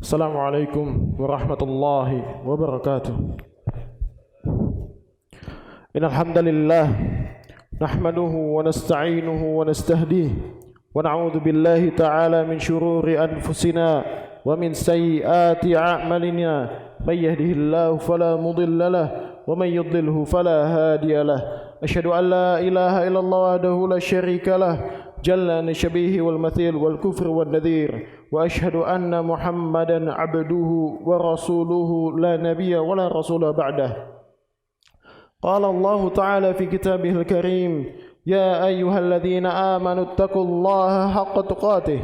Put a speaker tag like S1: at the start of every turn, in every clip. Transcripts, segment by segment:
S1: Assalamualaikum warahmatullahi wabarakatuh. Innal hamdalillah nahmaduhu wa nasta'inuhu wa nastahdihi wa na'udzu billahi ta'ala min shururi anfusina wa min sayyiati a'malina. May yahdihillahu fala mudilla lahu wa may yudlilhu fala hadiya lahu. Asyhadu an la ilaha illallah wahdahu la syarika lahu jalla an syabihi wal mathil wal kufr wal nadhir. وأشهد أن محمدا عبده ورسوله لا نبي ولا رسول بعده. قال الله تعالى في كتابه الكريم: يا أيها الذين آمنوا اتقوا الله حق تقاته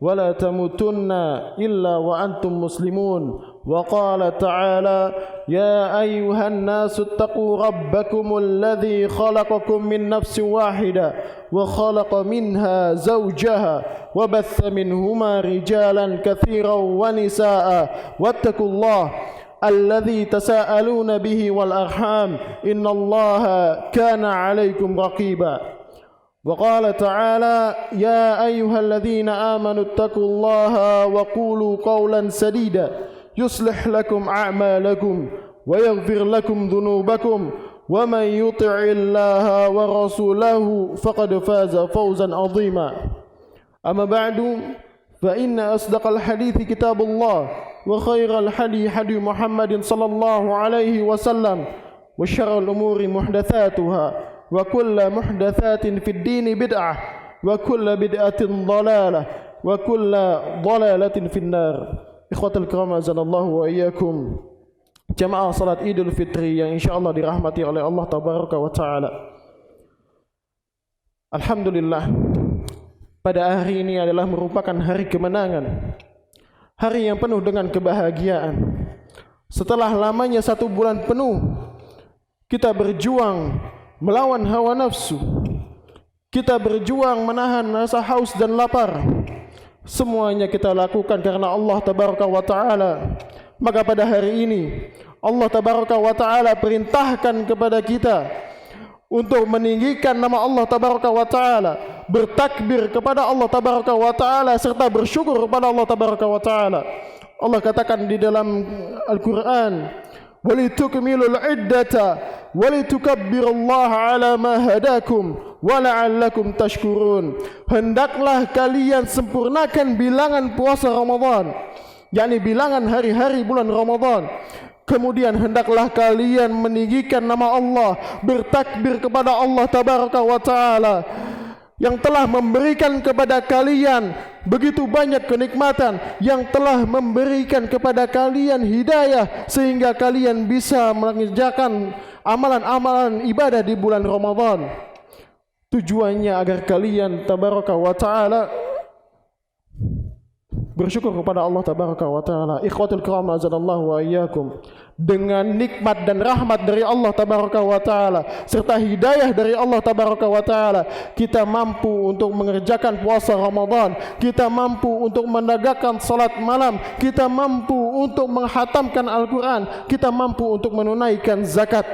S1: ولا تموتن إلا وأنتم مسلمون. وقال تعالى: يا أيها الناس اتقوا ربكم الذي خلقكم من نفس واحدة وخلق منها زوجها وبث منهما رجالا كثيرا ونساء واتقوا الله الذي تساءلون به والأرحام إن الله كان عليكم رقيبا. وقال تعالى: يا أيها الذين آمنوا اتقوا الله وقولوا قولا سديدا يصلح لكم أعمالكم ويغفر لكم ذنوبكم ومن يطع الله ورسوله فقد فاز فوزا عظيما. أما بعد فإن أصدق الحديث كتاب الله وخير الحديث حديث محمد صلى الله عليه وسلم وشر الأمور محدثاتها وكل محدثات في الدين بدعة وكل بدعة ضلالة وكل ضلالة في النار. Ikhwatul kiram azanallahu wa iyyakum. Jamaah salat Idul Fitri yang insyaallah dirahmati oleh Allah tabaraka wa taala. Alhamdulillah, pada hari ini adalah merupakan hari kemenangan, hari yang penuh dengan kebahagiaan. Setelah lamanya 1 bulan penuh kita berjuang melawan hawa nafsu, kita berjuang menahan rasa haus dan lapar. Semuanya kita lakukan karena Allah tabaraka wa taala. Maka pada hari ini Allah tabaraka wa taala perintahkan kepada kita untuk meninggikan nama Allah tabaraka wa taala, bertakbir kepada Allah tabaraka wa taala serta bersyukur kepada Allah tabaraka wa taala. Allah katakan di dalam Al-Qur'an: "Walitukmilul iddata walitukabbirullaha ala ma hadakum wa la'allakum tashkurun." Hendaklah kalian sempurnakan bilangan puasa Ramadan, yakni bilangan hari-hari bulan Ramadan. Kemudian hendaklah kalian meninggikan nama Allah, bertakbir kepada Allah tabaraka wa taala yang telah memberikan kepada kalian begitu banyak kenikmatan, yang telah memberikan kepada kalian hidayah sehingga kalian bisa mengerjakan amalan-amalan ibadah di bulan Ramadan. Tujuannya agar kalian tabaraka wa taala bersyukur kepada Allah tabaraka wa taala. Ikhwatul kiram azanallahu wa iyyakum. Dengan nikmat dan rahmat dari Allah tabaraka wa taala serta hidayah dari Allah tabaraka wa taala, kita mampu untuk mengerjakan puasa Ramadan, kita mampu untuk menegakkan salat malam, kita mampu untuk menghatamkan Al-Qur'an, kita mampu untuk menunaikan zakat,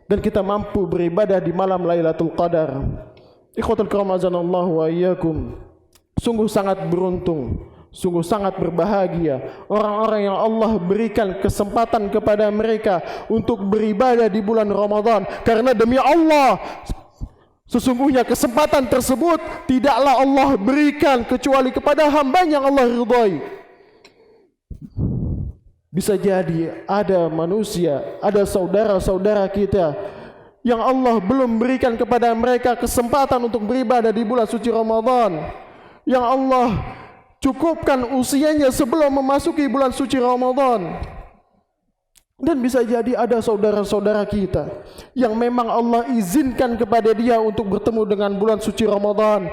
S1: dan kita mampu beribadah di malam Lailatul Qadar. Ikhwatul kiram azanallahu wa iyyakum. Sungguh sangat beruntung, sungguh sangat berbahagia orang-orang yang Allah berikan kesempatan kepada mereka untuk beribadah di bulan Ramadan. Karena demi Allah, sesungguhnya kesempatan tersebut tidaklah Allah berikan kecuali kepada hamba yang Allah ridhai. Bisa jadi ada manusia, ada saudara-saudara kita yang Allah belum berikan kepada mereka kesempatan untuk beribadah di bulan suci Ramadan, yang Allah cukupkan usianya sebelum memasuki bulan suci Ramadan. Dan bisa jadi ada saudara-saudara kita yang memang Allah izinkan kepada dia untuk bertemu dengan bulan suci Ramadan,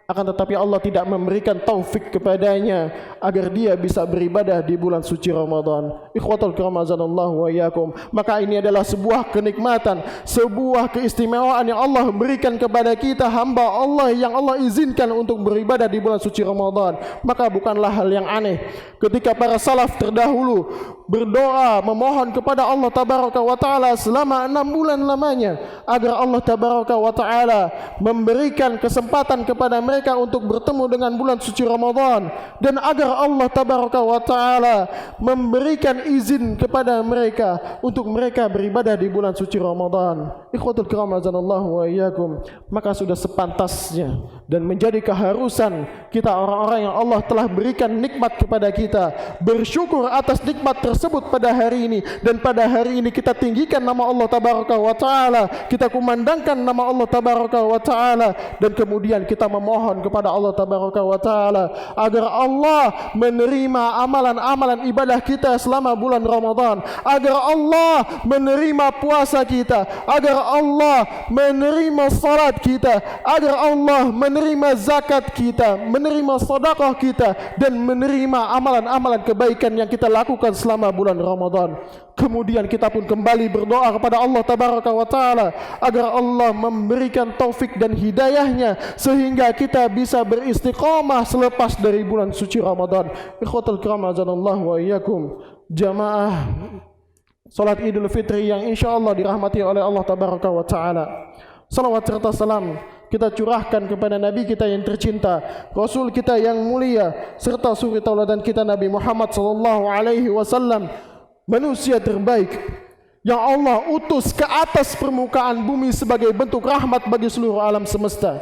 S1: akan tetapi Allah tidak memberikan taufik kepadanya agar dia bisa beribadah di bulan suci Ramadan. Ikhwatul kiram azanallahu wa iyyakum. Maka ini adalah sebuah kenikmatan, sebuah keistimewaan yang Allah berikan kepada kita hamba Allah yang Allah izinkan untuk beribadah di bulan suci Ramadan. Maka bukanlah hal yang aneh ketika para salaf terdahulu berdoa, memohon kepada Allah Tabaraka wa Ta'ala selama 6 bulan lamanya, agar Allah Tabaraka wa Ta'ala memberikan kesempatan kepada mereka untuk bertemu dengan bulan suci Ramadan, dan agar Allah Tabaraka wa Ta'ala memberikan izin kepada mereka untuk mereka beribadah di bulan suci Ramadan. Ikhwatul kiram azanallahu wa iyyakum, maka sudah sepantasnya dan menjadi keharusan kita orang-orang yang Allah telah berikan nikmat kepada kita bersyukur atas nikmat tersebut pada hari ini, dan pada hari ini kita tinggikan nama Allah Tabaraka wa Ta'ala, kita kumandangkan nama Allah Tabaraka wa Ta'ala, dan kemudian kita memohon kepada Allah Tabaraka wa Ta'ala agar Allah menerima amalan-amalan ibadah kita selama bulan Ramadan, agar Allah menerima puasa kita, agar Allah menerima salat kita, agar Allah menerima zakat kita, menerima sedekah kita, dan menerima amalan-amalan kebaikan yang kita lakukan selama bulan Ramadan. Kemudian kita pun kembali berdoa kepada Allah Tabaraka wa Ta'ala agar Allah memberikan taufik dan hidayahnya sehingga kita bisa beristiqamah selepas dari bulan suci Ramadan. Ikhwatul kiram azanallahu wa iyyakum, jamaah salat Idul Fitri yang insyaallah dirahmati oleh Allah Tabaraka wa Ta'ala. Salawat serta salam kita curahkan kepada Nabi kita yang tercinta, Rasul kita yang mulia, serta suri tauladan kita Nabi Muhammad sallallahu alaihi wasallam, manusia terbaik yang Allah utus ke atas permukaan bumi sebagai bentuk rahmat bagi seluruh alam semesta.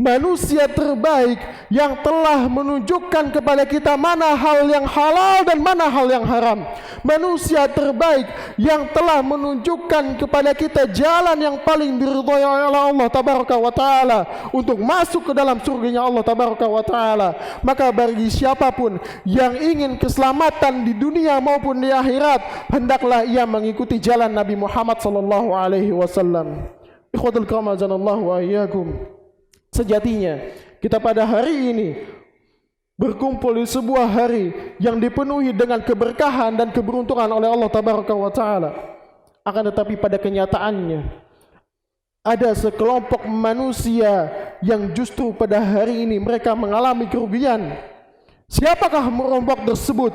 S1: Manusia terbaik yang telah menunjukkan kepada kita mana hal yang halal dan mana hal yang haram. Manusia terbaik yang telah menunjukkan kepada kita jalan yang paling diridhai oleh Allah Tabaraka wa Ta'ala untuk masuk ke dalam surganya Allah Tabaraka wa Ta'ala. Maka bagi siapapun yang ingin keselamatan di dunia maupun di akhirat, hendaklah ia mengikuti jalan Nabi Muhammad sallallahu alaihi wasallam. Ikhwatul kiram azanallahu wa iyyakum, sejatinya kita pada hari ini berkumpul di sebuah hari yang dipenuhi dengan keberkahan dan keberuntungan oleh Allah Tabaraka wa Ta'ala. Akan tetapi pada kenyataannya ada sekelompok manusia yang justru pada hari ini mereka mengalami kerugian. Siapakah kelompok tersebut?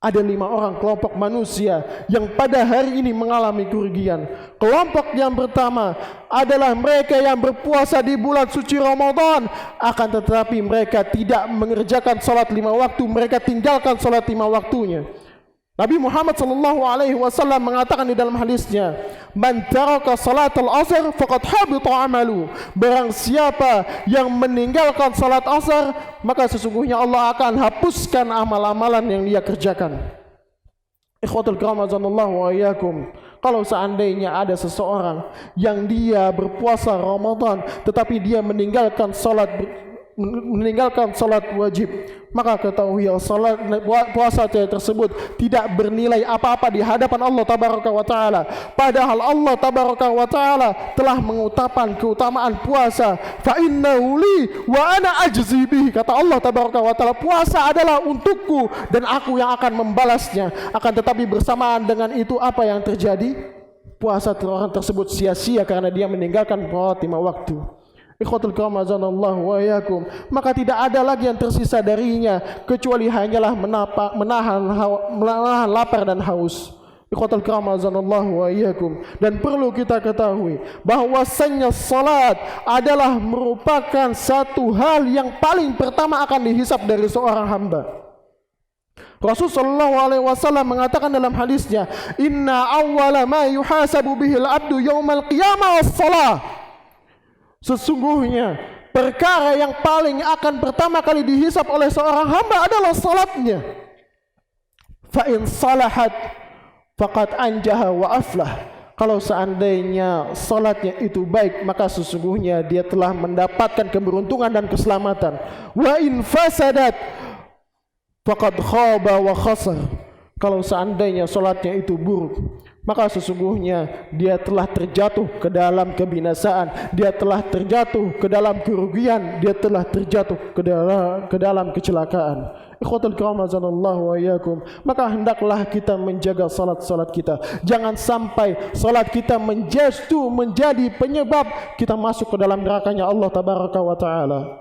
S1: Ada 5 orang kelompok manusia yang pada hari ini mengalami kerugian. Kelompok yang pertama adalah mereka yang berpuasa di bulan suci Ramadan, akan tetapi mereka tidak mengerjakan salat 5 waktu, mereka tinggalkan salat 5 waktunya. Nabi Muhammad sallallahu alaihi wasallam mengatakan di dalam hadisnya, "Man taraka salatal asar faqad habita amalu." Barang siapa yang meninggalkan salat asar, maka sesungguhnya Allah akan hapuskan amal-amalan yang dia kerjakan. Ikhwatul kiram azanallahu wa iyyakum, kalau seandainya ada seseorang yang dia berpuasa Ramadan tetapi dia meninggalkan salat wajib, maka ketahui salat puasa tersebut tidak bernilai apa-apa di hadapan Allah Tabaraka wa Ta'ala. Padahal Allah Tabaraka wa Ta'ala telah mengutamakan keutamaan puasa. Fa innahu li wa ana ajzi bihi, kata Allah Tabaraka wa Ta'ala, puasa adalah untukku dan aku yang akan membalasnya. Akan tetapi bersamaan dengan itu apa yang terjadi? Puasa orang tersebut sia-sia karena dia meninggalkan salat 5 waktu. Ikhwatul kiram azanallahu wa iyyakum, maka tidak ada lagi yang tersisa darinya kecuali hanyalah menahan lapar dan haus. Ikhwatul kiram azanallahu wa iyyakum, dan perlu kita ketahui bahwasanya salat adalah merupakan satu hal yang paling pertama akan dihisab dari seorang hamba. Rasulullah sallallahu alaihi wasallam mengatakan dalam hadisnya, "Inna awwala ma yuhasabu bihil abdu yaumal qiyamah was-salah." Sesungguhnya perkara yang paling akan pertama kali dihisab oleh seorang hamba adalah salatnya. Fa in salahat faqad anjaha wa aflah. Kalau seandainya salatnya itu baik, maka sesungguhnya dia telah mendapatkan keberuntungan dan keselamatan. Wa in fasadat faqad khaba wa khasar. Kalau seandainya salatnya itu buruk, maka sesungguhnya dia telah terjatuh ke dalam kebinasaan, dia telah terjatuh ke dalam kerugian, dia telah terjatuh ke dalam kecelakaan. Ikhwatul kiram azanallahu wa iyyakum, maka hendaklah kita menjaga salat-salat kita. Jangan sampai salat kita menjadi penyebab kita masuk ke dalam nerakanya Allah Tabaraka wa Ta'ala.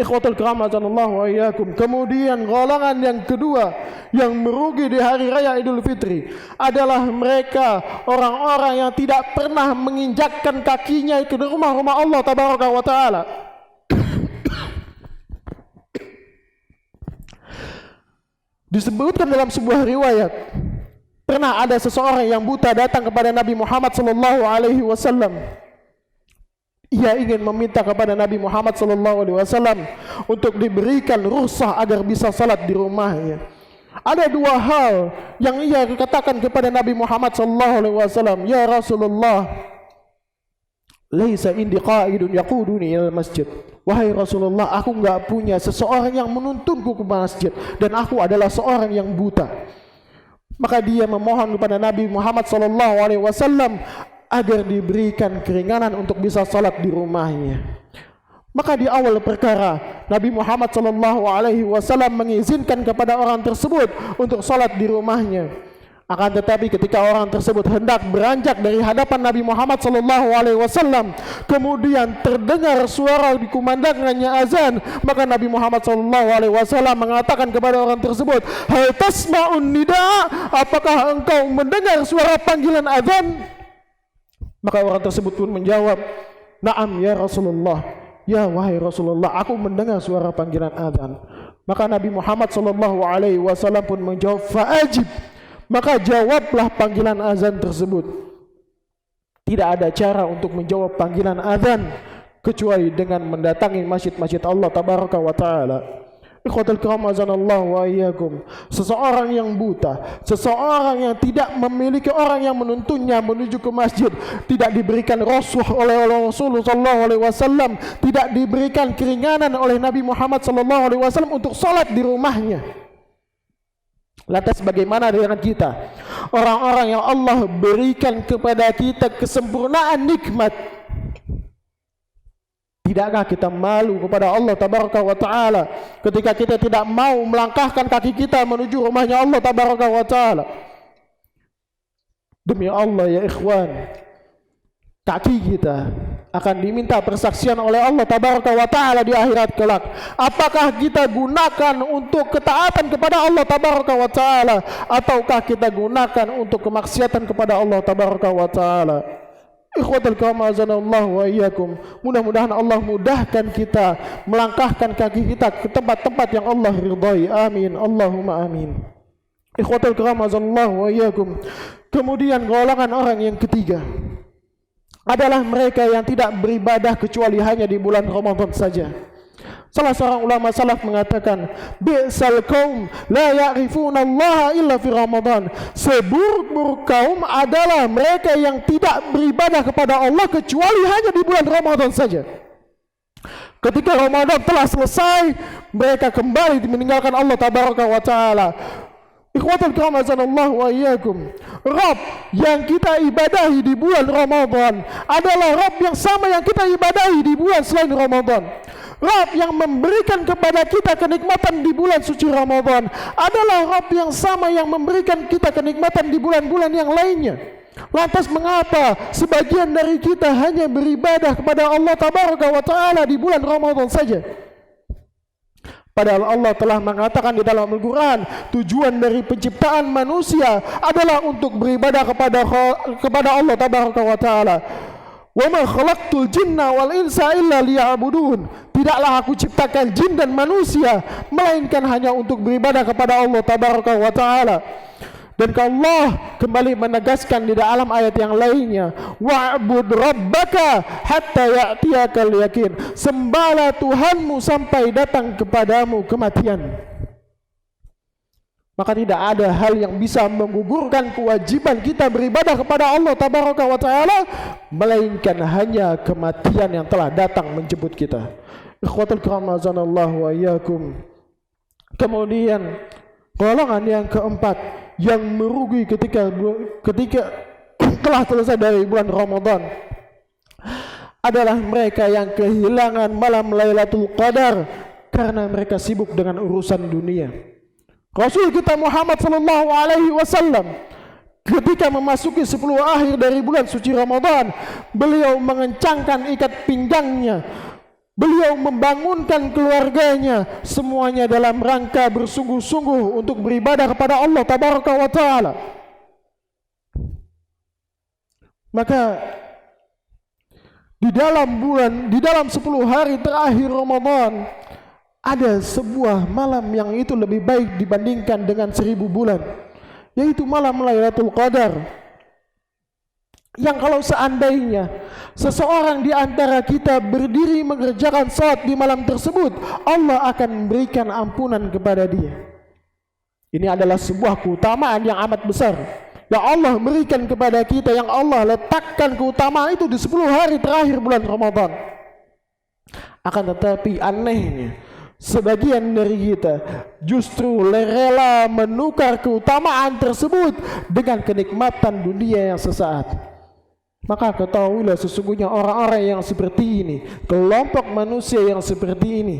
S1: Ikhwatul kiram azanallahu wa iyyakum. Kemudian golongan yang kedua yang merugi di hari raya Idul Fitri adalah mereka orang-orang yang tidak pernah menginjakkan kakinya ke rumah-rumah Allah tabaraka wa taala. Disebutkan dalam sebuah riwayat, pernah ada seseorang yang buta datang kepada Nabi Muhammad sallallahu alaihi wasallam. Ia ingin meminta kepada Nabi Muhammad SAW untuk diberikan rukhsah agar bisa salat di rumahnya. Ada dua hal yang ia katakan kepada Nabi Muhammad SAW. Ya Rasulullah, laisa indi qa'idun yaquduni ila masjid. Wahai Rasulullah, aku enggak punya seseorang yang menuntunku ke masjid dan aku adalah seorang yang buta. Maka dia memohon kepada Nabi Muhammad SAW agar diberikan keringanan untuk bisa salat di rumahnya. Maka di awal perkara Nabi Muhammad SAW mengizinkan kepada orang tersebut untuk salat di rumahnya. Akan tetapi ketika orang tersebut hendak beranjak dari hadapan Nabi Muhammad SAW, kemudian terdengar suara dikumandangkannya azan, maka Nabi Muhammad SAW mengatakan kepada orang tersebut, hal tasma'un nida, apakah engkau mendengar suara panggilan azan? Maka orang tersebut pun menjawab, na'am ya Rasulullah, ya wahai Rasulullah, aku mendengar suara panggilan azan. Maka Nabi Muhammad SAW pun menjawab, fa'ajib, maka jawablah panggilan azan tersebut. Tidak ada cara untuk menjawab panggilan azan kecuali dengan mendatangi masjid-masjid Allah tabaraka wa ta'ala. Ikhwatul kiram azanallahu wa iyyakum. Seseorang yang buta, seseorang yang tidak memiliki orang yang menuntunnya menuju ke masjid, tidak diberikan rukhsah oleh Rasulullah sallallahu alaihi wasallam, tidak diberikan keringanan oleh Nabi Muhammad sallallahu alaihi wasallam untuk salat di rumahnya. Lantas bagaimana dengan kita? Orang-orang yang Allah berikan kepada kita kesempurnaan nikmat, tidakkah kita malu kepada Allah tabaraka wa ta'ala ketika kita tidak mau melangkahkan kaki kita menuju rumahnya Allah tabaraka wa ta'ala? Demi Allah ya ikhwan, kaki kita akan diminta persaksian oleh Allah tabaraka wa ta'ala di akhirat kelak. Apakah kita gunakan untuk ketaatan kepada Allah tabaraka wa ta'ala, ataukah kita gunakan untuk kemaksiatan kepada Allah tabaraka wa ta'ala? Ikhwatul kiram azanallahu wa iyyakum. Mudah-mudahan Allah mudahkan kita melangkahkan kaki kita ke tempat-tempat yang Allah ridhai. Amin, Allahumma amin. Ikhwatul kiram azanallahu wa iyyakum. Kemudian golongan orang yang ketiga adalah mereka yang tidak beribadah kecuali hanya di bulan Ramadan saja. Salah seorang ulama salaf mengatakan, bi'sal qaum la ya'rifuna Allah illa fi Ramadan. Seburuk-buruk kaum adalah mereka yang tidak beribadah kepada Allah kecuali hanya di bulan Ramadan saja. Ketika Ramadan telah selesai, mereka kembali meninggalkan Allah tabaraka wa taala. Ikhwatul kiram azanallahu wa iyyakum. Rabb yang kita ibadahi di bulan Ramadan adalah Rabb yang sama yang kita ibadahi di bulan selain Ramadan. Rabb yang memberikan kepada kita kenikmatan di bulan suci Ramadan adalah Rabb yang sama yang memberikan kita kenikmatan di bulan-bulan yang lainnya. Lantas mengapa sebagian dari kita hanya beribadah kepada Allah tabaraka wa ta'ala di bulan Ramadan saja? Padahal Allah telah mengatakan di dalam Al-Quran, tujuan dari penciptaan manusia adalah untuk beribadah kepada Allah tabaraka wa ta'ala. Wa ma khalaqtul jinna wal insa illa liya'budun. Tidaklah aku ciptakan jin dan manusia melainkan hanya untuk beribadah kepada Allah tabaraka wa ta'ala. Dan Allah kembali menegaskan di dalam ayat yang lainnya, wa'bud rabbaka hatta ya'tiyakal yakin. Sembahlah Tuhanmu sampai datang kepadamu kematian. Maka tidak ada hal yang bisa menggugurkan kewajiban kita beribadah kepada Allah tabaraka wa ta'ala melainkan hanya kematian yang telah datang menjemput kita. Ikhwatul kiram azanallahu wa iyyakum. Kemudian golongan yang keempat yang merugi ketika telah selesai dari bulan Ramadan adalah mereka yang kehilangan malam Lailatul Qadar karena mereka sibuk dengan urusan dunia. Rasul kita Muhammad sallallahu alaihi wasallam ketika memasuki 10 akhir dari bulan suci Ramadan, beliau mengencangkan ikat pinggangnya Beliau membangunkan keluarganya, semuanya dalam rangka bersungguh-sungguh untuk beribadah kepada Allah Tabaraka wa Ta'ala. Maka di dalam 10 hari terakhir Ramadan, ada sebuah malam yang itu lebih baik dibandingkan dengan 1000 bulan, yaitu malam Lailatul Qadar. Yang kalau seandainya seseorang di antara kita berdiri mengerjakan salat di malam tersebut, Allah akan memberikan ampunan kepada dia. Ini adalah sebuah keutamaan yang amat besar yang Allah berikan kepada kita, yang Allah letakkan keutamaan itu di 10 hari terakhir bulan Ramadan. Akan tetapi anehnya, sebagian dari kita justru rela menukar keutamaan tersebut dengan kenikmatan dunia yang sesaat. Maka ketahuilah sesungguhnya orang-orang yang seperti ini, kelompok manusia yang seperti ini,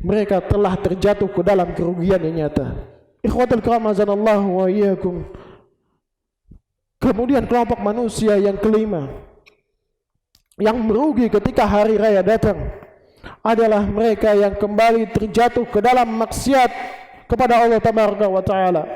S1: mereka telah terjatuh ke dalam kerugian yang nyata. Ikhwatul kiram azanallahu wa iyyakum. Kemudian kelompok manusia yang kelima yang merugi ketika hari raya datang adalah mereka yang kembali terjatuh ke dalam maksiat kepada Allah Tabaraka wa Ta'ala.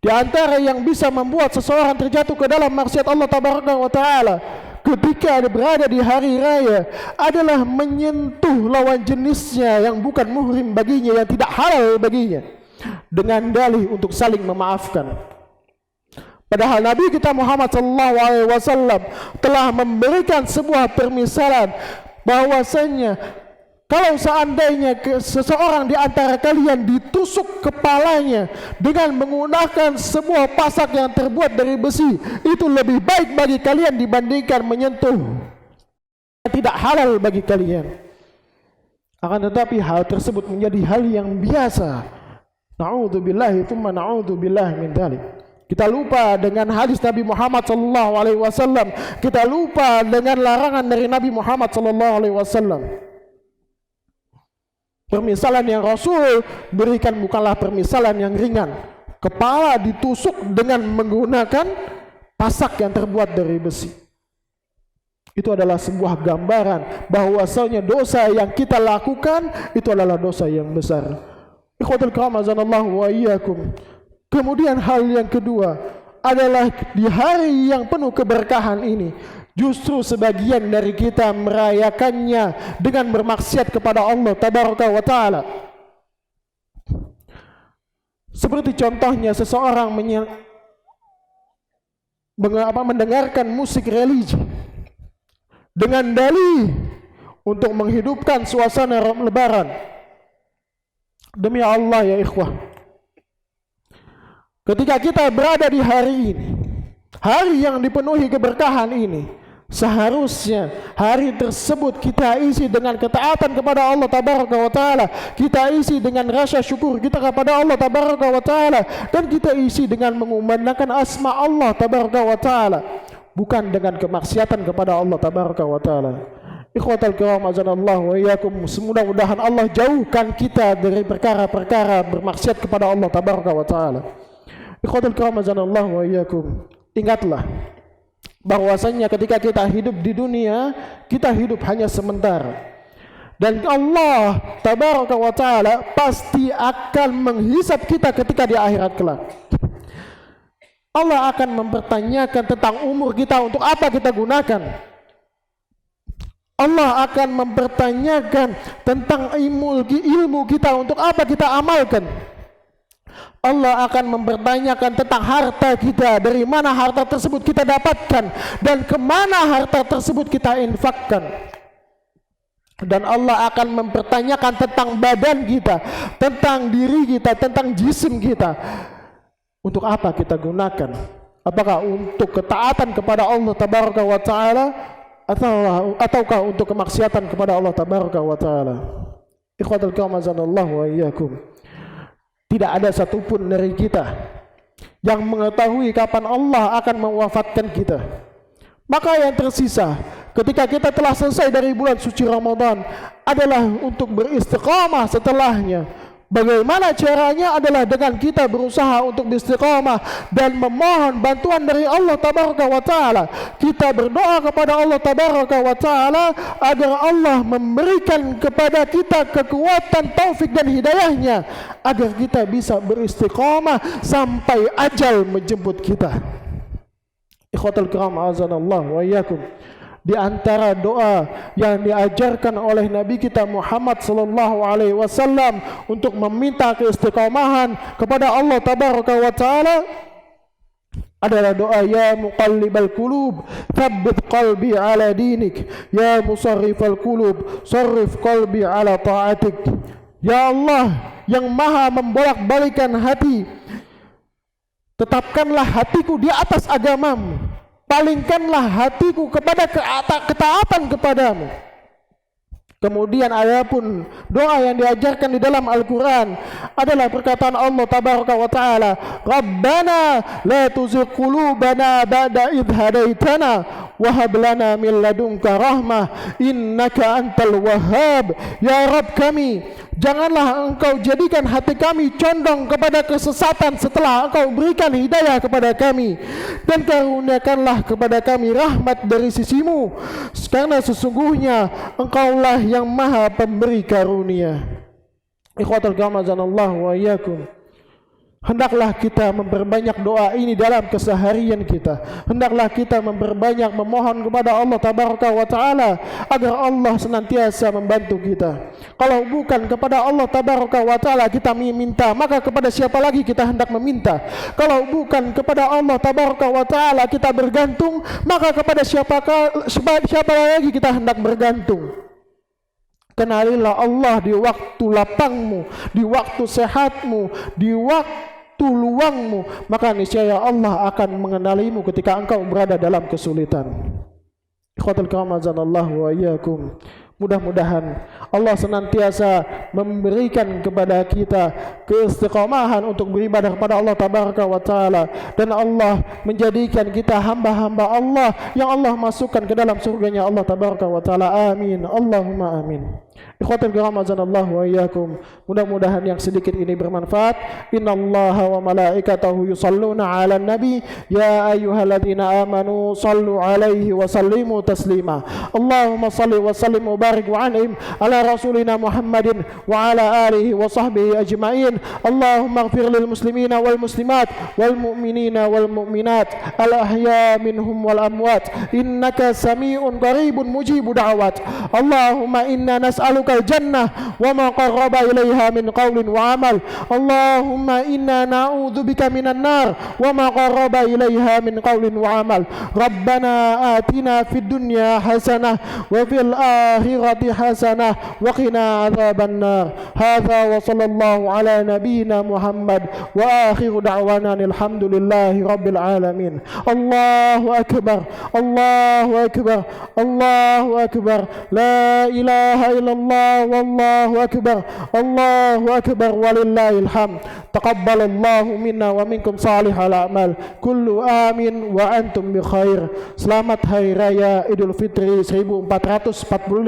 S1: Di antara yang bisa membuat seseorang terjatuh ke dalam maksiat Allah Tabaraka wa Ta'ala ketika berada di hari raya adalah menyentuh lawan jenisnya yang bukan muhrim baginya, yang tidak halal baginya, dengan dalih untuk saling memaafkan. Padahal Nabi kita Muhammad SAW telah memberikan sebuah permisalan bahwasanya kalau seandainya seseorang di antara kalian ditusuk kepalanya dengan menggunakan sebuah pasak yang terbuat dari besi, itu lebih baik bagi kalian dibandingkan menyentuh yang tidak halal bagi kalian. Akan tetapi hal tersebut menjadi hal yang biasa. Na'udzubillahi tsumma na'udzubillahi min dzalik. Kita lupa dengan hadis Nabi Muhammad SAW. Kita lupa dengan larangan dari Nabi Muhammad SAW. Permisalan yang Rasul berikan bukanlah permisalan yang ringan. Kepala ditusuk dengan menggunakan pasak yang terbuat dari besi. Itu adalah sebuah gambaran bahwasanya dosa yang kita lakukan itu adalah dosa yang besar. Ikhwatul kiram azanallahu wa iyyakum. Kemudian hal yang kedua adalah di hari yang penuh keberkahan ini, justru sebagian dari kita merayakannya dengan bermaksiat kepada Allah Tabaraka wa Ta'ala. Seperti contohnya seseorang mendengarkan musik religi dengan dalih untuk menghidupkan suasana lebaran. Demi Allah ya ikhwah, ketika kita berada di hari ini, hari yang dipenuhi keberkahan ini, seharusnya hari tersebut kita isi dengan ketaatan kepada Allah Tabaraka wa Ta'ala, kita isi dengan rasa syukur kita kepada Allah Tabaraka wa Ta'ala, dan kita isi dengan mengumandangkan asma Allah Tabaraka wa Ta'ala, bukan dengan kemaksiatan kepada Allah Tabaraka wa Ta'ala. Ikhwatal kiram azanallahu wa iyyakum. Mudah-mudahan Allah jauhkan kita dari perkara-perkara bermaksiat kepada Allah Tabaraka wa Ta'ala. Ikhwatal kiram azanallahu wa iyyakum. Ingatlah bahwasanya ketika kita hidup di dunia, kita hidup hanya sementara. Dan Allah Tabaraka wa Ta'ala pasti akan menghisab kita ketika di akhirat kelak. Allah akan mempertanyakan tentang umur kita, untuk apa kita gunakan. Allah akan mempertanyakan tentang ilmu kita, untuk apa kita amalkan. Allah akan mempertanyakan tentang harta kita, dari mana harta tersebut kita dapatkan dan kemana harta tersebut kita infakkan. Dan Allah akan mempertanyakan tentang badan kita, tentang diri kita, tentang jisim kita. Untuk apa kita gunakan? Apakah untuk ketaatan kepada Allah Tabaraka wa Ta'ala, ataukah untuk kemaksiatan kepada Allah Tabaraka wa Ta'ala? Ikhwatul kiram azanallahu wa iyyakum. Tidak ada satupun dari kita yang mengetahui kapan Allah akan mewafatkan kita. Maka yang tersisa ketika kita telah selesai dari bulan suci Ramadan adalah untuk beristiqamah setelahnya, Bagaimana caranya adalah dengan kita berusaha untuk istiqamah dan memohon bantuan dari Allah Tabaraka wa Ta'ala. Kita berdoa kepada Allah Tabaraka wa Ta'ala agar Allah memberikan kepada kita kekuatan, taufik dan hidayahnya agar kita bisa beristiqamah sampai ajal menjemput kita. Ikhwatal kiram azanallah wa iyyakum. Di antara doa yang diajarkan oleh Nabi kita Muhammad sallallahu alaihi wasallam untuk meminta keistiqomahan kepada Allah Tabaraka wa Ta'ala adalah doa ya muqallibal qulub tsabbit qalbi ala dinik, ya musarrifal qulub sarrif qalbi ala ta'atik. Ya Allah yang maha membolak-balikan hati, tetapkanlah hatiku di atas agamamu, palingkanlah hatiku kepada ketaatan kepadamu. Kemudian adapun doa yang diajarkan di dalam Al-Quran adalah perkataan Allah Tabaraka wa Ta'ala, Rabbana la tuzigh qulubana ba'da idh hadaitana wa hab lana min ladunka rahmah innaka antal wahhab. Ya Rabb kami, janganlah engkau jadikan hati kami condong kepada kesesatan setelah engkau berikan hidayah kepada kami, dan karuniakanlah kepada kami rahmat dari sisimu, karena sesungguhnya engkaulah yang maha pemberi karunia. Ikhwatul kiram azanallahu wa iyyakum. Hendaklah kita memperbanyak doa ini dalam keseharian kita. Hendaklah kita memperbanyak memohon kepada Allah Tabaraka wa Ta'ala agar Allah senantiasa membantu kita. Kalau bukan kepada Allah Tabaraka wa Ta'ala kita meminta, maka kepada siapa lagi kita hendak meminta? Kalau bukan kepada Allah Tabaraka wa Ta'ala kita bergantung, maka kepada siapa lagi kita hendak bergantung? Kenalilah Allah di waktu lapangmu, di waktu sehatmu, di waktu luangmu, maka niscaya Allah akan mengenalimu ketika engkau berada dalam kesulitan. Ikhwatul kiram azanallahu wa iyyakum. Mudah-mudahan Allah senantiasa memberikan kepada kita keistiqomahan untuk beribadah kepada Allah Tabaraka wa Ta'ala, dan Allah menjadikan kita hamba-hamba Allah yang Allah masukkan ke dalam surganya Allah Tabaraka wa Ta'ala. Amin. Allahumma amin. Ikhwatul kiram azanallahu wa iyyakum. Mudah-mudahan yang sedikit ini bermanfaat. Innallaha wa malaikatahu yusalluna 'alan nabi ya ayyuhalladzina amanu sallu 'alaihi wa sallimu taslima. Allahumma salli wa sallim wa barik wa an'im ala rasulina Muhammadin wa ala alihi wa sahbihi ajma'in. Allahumma ighfir lil muslimina wal muslimat wal mu'minina wal mu'minat al ahya minhum wal amwat innaka sami'un qaribun mujibu da'wat. Allahumma inna nas'aluka al-jannah wa ma qarraba ilaiha min qawlin wa amal. Allahumma inna na'udzu bika minan nar wa ma qarraba ilaiha min qawlin wa amal. Rabbana atina fid dunya hasanah wa fil akhirati hasanah wa qina adzaban nar. Hadza wa sallallahu ala nabiyyina Muhammad wa akhiru da'wana alhamdulillahi rabbil alamin. Allahu akbar, Allahu akbar, Allahu akbar. La ilaha illallah wallahu akbar, Allahu akbar walillahil hamd. Taqabbalallahu minna wa minkum salihal a'mal. Kullu amin wa antum bi khair. Selamat hari raya Idul Fitri 1445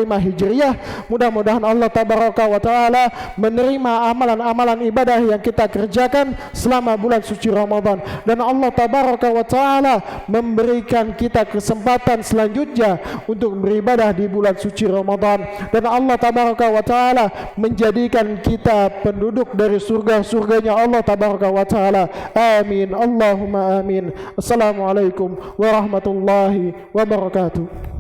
S1: Hijriah. Mudah-mudahan Allah Tabaraka wa Ta'ala menerima amalan-amalan ibadah yang kita kerjakan selama bulan suci Ramadan, dan Allah Tabaraka wa Ta'ala memberikan kita kesempatan selanjutnya untuk beribadah di bulan suci Ramadan, dan Allah Tabaraka wa Ta'ala menjadikan kita penduduk dari surganya Allah Tabaraka wa Ta'ala. Amin. Allahumma amin. Assalamualaikum warahmatullahi wabarakatuh.